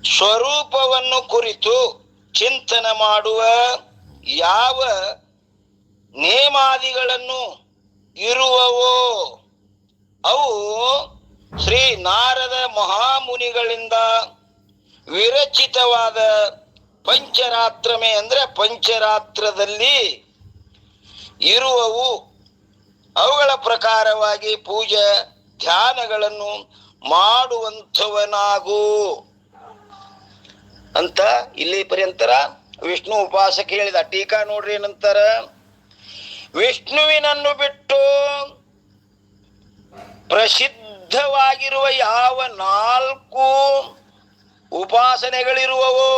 ಸ್ವರೂಪವನ್ನು ಕುರಿತು ಚಿಂತನೆ ಮಾಡುವ ಯಾವ ನೇಮಾದಿಗಳನ್ನು ಇರುವವೋ ಅವು ಶ್ರೀ ನಾರದ ಮಹಾಮುನಿಗಳಿಂದ ವಿರಚಿತವಾದ ಪಂಚರಾತ್ರಮೇ ಅಂದ್ರೆ ಪಂಚರಾತ್ರದಲ್ಲಿ ಇರುವವು. ಅವುಗಳ ಪ್ರಕಾರವಾಗಿ ಪೂಜೆ ಧ್ಯಾನಗಳನ್ನು ಮಾಡುವಂಥವನಾಗು ಅಂತ ಇಲ್ಲಿ ಪರ್ಯಂತರ ವಿಷ್ಣು ಉಪಾಸಕ ಹೇಳಿದ. ಟೀಕಾ ನೋಡ್ರಿ ಏನಂತಾರ, ವಿಷ್ಣುವಿನನ್ನು ಬಿಟ್ಟು ಪ್ರಸಿದ್ಧವಾಗಿರುವ ಯಾವ 4 ಉಪಾಸನೆಗಳಿರುವವೋ,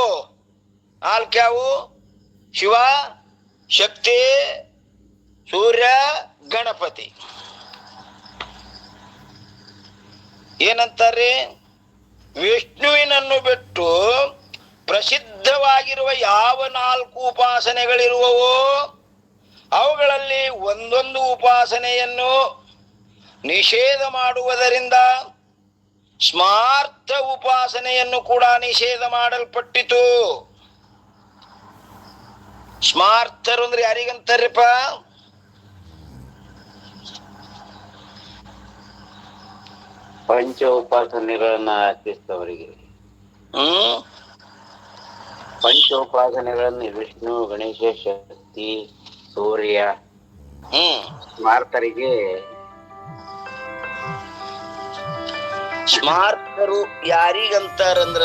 4 ಯಾವು? ಶಿವ, ಶಕ್ತಿ, ಸೂರ್ಯ, ಗಣಪತಿ. ಏನಂತಾರೆ? ವಿಷ್ಣುವಿನನ್ನು ಬಿಟ್ಟು ಪ್ರಸಿದ್ಧವಾಗಿರುವ ಯಾವ 4 ಉಪಾಸನೆಗಳಿರುವವೋ ಅವುಗಳಲ್ಲಿ ಒಂದೊಂದು ಉಪಾಸನೆಯನ್ನು ನಿಷೇಧ ಮಾಡುವುದರಿಂದ ಸ್ಮಾರ್ಥ ಉಪಾಸನೆಯನ್ನು ಕೂಡ ನಿಷೇಧ ಮಾಡಲ್ಪಟ್ಟಿತು. ಸ್ಮಾರ್ಥರು ಅಂದ್ರೆ ಯಾರಿಗಂತಾರಪ್ಪ? ಪಂಚ ಉಪಾಸನೆಗಳನ್ನ ಆಚರಿಸಿದವರಿಗೆ. ಪಂಚೋಪಾಸನೆಗಳನ್ನು ವಿಷ್ಣು, ಗಣೇಶ, ಶಕ್ತಿ, ಸೂರ್ಯ ಸ್ಮಾರ್ತರಿಗೆ. ಸ್ಮಾರ್ತರು ಯಾರಿಗಂತಾರಂದ್ರ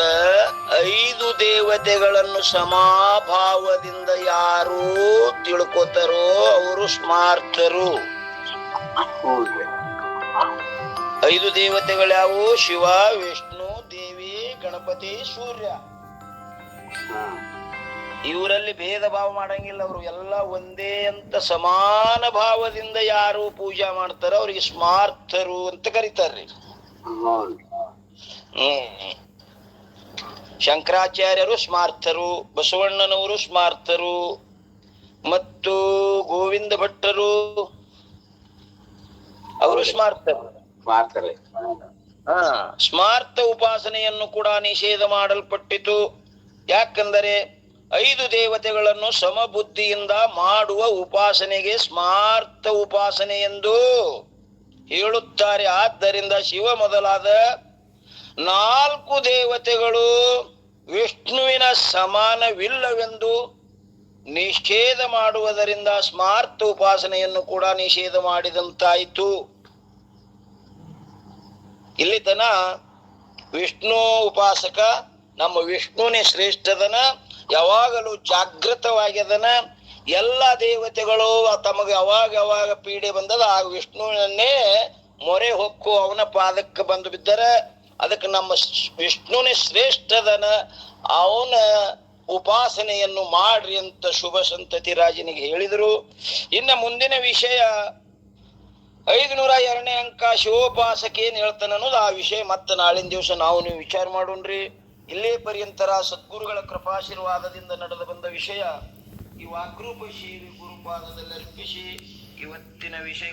5 ದೇವತೆಗಳನ್ನು ಸಮಾಭಾವದಿಂದ ಯಾರು ತಿಳ್ಕೋತಾರೋ ಅವರು ಸ್ಮಾರ್ತರು. 5 ದೇವತೆಗಳ್ಯಾವು? ಶಿವ, ವಿಷ್ಣು, ದೇವಿ, ಗಣಪತಿ, ಸೂರ್ಯ. ಇವರಲ್ಲಿ ಭೇದ ಭಾವ ಮಾಡಂಗಿಲ್ಲ. ಅವರು ಎಲ್ಲ ಒಂದೇ ಅಂತ ಸಮಾನ ಭಾವದಿಂದ ಯಾರು ಪೂಜಾ ಮಾಡ್ತಾರೋ ಅವ್ರಿಗೆ ಸ್ಮಾರ್ತರು ಅಂತ ಕರೀತಾರ್ರಿ. ಶಂಕರಾಚಾರ್ಯರು ಸ್ಮಾರ್ತರು, ಬಸವಣ್ಣನವರು ಸ್ಮಾರ್ತರು, ಮತ್ತು ಗೋವಿಂದ ಭಟ್ಟರು ಅವರು ಸ್ಮಾರ್ತರು. ಸ್ಮಾರ್ಥ ಉಪಾಸನೆಯನ್ನು ಕೂಡ ನಿಷೇಧ ಮಾಡಲ್ಪಟ್ಟಿತು. ಯಾಕಂದರೆ 5 ದೇವತೆಗಳನ್ನು ಸಮಬುದ್ಧಿಯಿಂದ ಮಾಡುವ ಉಪಾಸನೆಗೆ ಸ್ಮಾರ್ಥ ಉಪಾಸನೆ ಎಂದು ಹೇಳುತ್ತಾರೆ. ಆದ್ದರಿಂದ ಶಿವ ಮೊದಲಾದ 4 ದೇವತೆಗಳು ವಿಷ್ಣುವಿನ ಸಮಾನವಿಲ್ಲವೆಂದು ನಿಷೇಧ ಮಾಡುವುದರಿಂದ ಸ್ಮಾರ್ಥ ಉಪಾಸನೆಯನ್ನು ಕೂಡ ನಿಷೇಧ ಮಾಡಿದಂತಾಯಿತು. ಇಲ್ಲಿ ತನ ವಿಷ್ಣು ಉಪಾಸಕ ನಮ್ಮ ವಿಷ್ಣುನೇ ಶ್ರೇಷ್ಠದನ, ಯಾವಾಗಲೂ ಜಾಗೃತವಾಗ್ಯದನ. ಎಲ್ಲ ದೇವತೆಗಳು ತಮಗೆ ಯಾವಾಗ ಪೀಡೆ ಬಂದದ ಆ ವಿಷ್ಣುವನ್ನೇ ಮೊರೆ ಹೊಕ್ಕು ಅವನ ಪಾದಕ್ಕೆ ಬಂದು ಬಿದ್ದರೆ ಅದಕ್ಕೆ ನಮ್ಮ ವಿಷ್ಣುನೇ ಶ್ರೇಷ್ಠದನ, ಅವನ ಉಪಾಸನೆಯನ್ನು ಮಾಡ್ರಿ ಅಂತ ಶುಭ ಸಂತತಿ ರಾಜನಿಗೆ ಹೇಳಿದರು. ಇನ್ನ ಮುಂದಿನ ವಿಷಯ 502ನೇ ಅಂಕ ಶಿವೋಪಾಸಕ ಏನ್ ಹೇಳ್ತಾನ ಅನ್ನೋದು ಆ ವಿಷಯ ಮತ್ತೆ ನಾಳಿನ ದಿವಸ ನಾವು ನೀವು ವಿಚಾರ ಮಾಡೋಣ್ರಿ. ಇಲ್ಲೇ ಪರ್ಯಂತರ ಸದ್ಗುರುಗಳ ಕೃಪಾಶೀರ್ವಾದದಿಂದ ನಡೆದು ಬಂದ ವಿಷಯ ಈ ವಾಗ್ರೂಪ ಶ್ರೀ ಗುರುಪಾದದಲ್ಲಿ ಅರ್ಪಿಸಿ ಇವತ್ತಿನ ವಿಷಯ